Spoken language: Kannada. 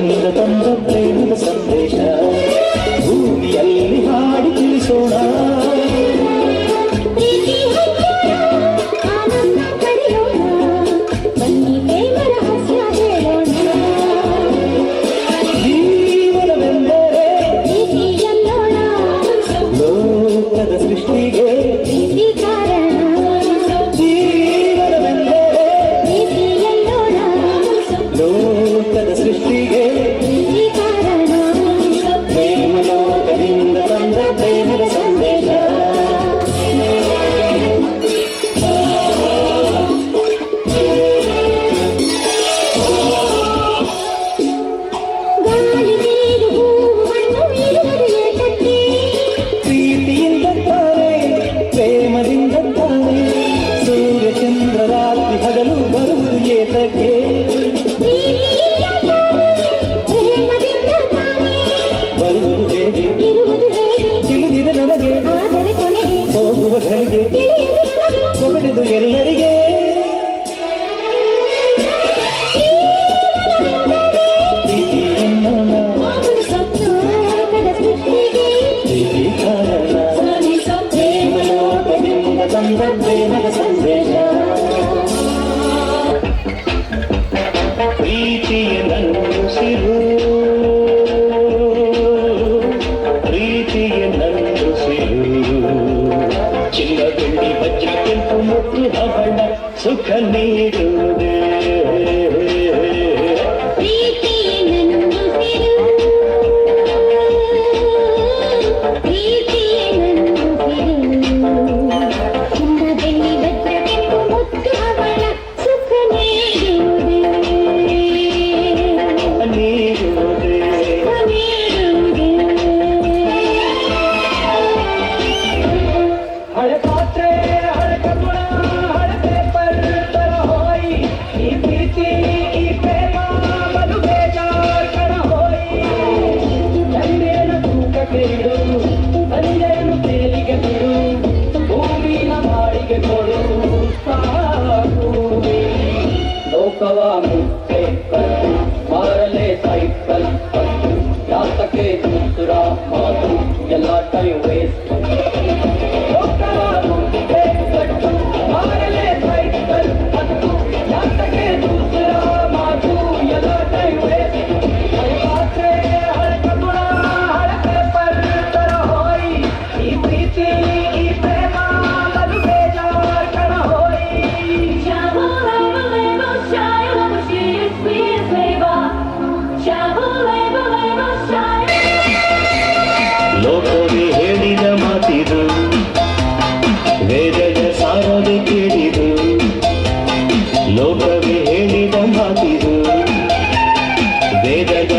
ಕಡೆಯಿಂದ ತಂದ ಪ್ರೇಮದ ಸಂದೇಶ ಭೂಮಿಯಲ್ಲಿ ಹಾಡಿ ತಿಳಿಸೋಣ. ಕೊಬಡಿದು ಎಲ್ಲರಿಗೆ ಪ್ರೀತಿಯ ನಂಬಿಸಿರು ಪ್ರೀತಿಯ ನಂಬಿಸಿರು ಚಿನ್ನ ಬೆಳ್ಳಿ ವಜ್ರ ಕೆಂಪು ಮುತ್ತು ಹವಳ ಸುಖ ನೀಡುವುದೇ ಮಾರಲೆ ಸೈಕಲ್ ಯಾತಕ್ಕೆ ದೂಸರಾ ಮಾತು ಎಲ್ಲ ಟೈಮ್ ವೇಸ್ಟ್ ಮಾರಲೆ ಸೈಕಲ್ ಯಾತಕ್ಕೆ ದೂಸರಾ ಮಾತು ಎಲ್ಲ ಟೈಮ್ ವೇಸ್ಟ್ ಹಳೆ ಕಗುಣ ಹಳೆ ಪೇಪರ್ ತರ ಹೋಯಿ ಈ ಪ್ರೀತಿ ಈ ಪ್ರೇಮ ಅದು ಬೇಜಾರ್ ಕಣ ಹೋಯಿ ಲೋಕವೇ ಹೇಳಿದ ಮಾತಿದು ವೇದದ ಸಾರದೆ ಕೇಳಿದು ಲೋಕವೇ ಹೇಳಿದ ಮಾತಿದು ವೇದದ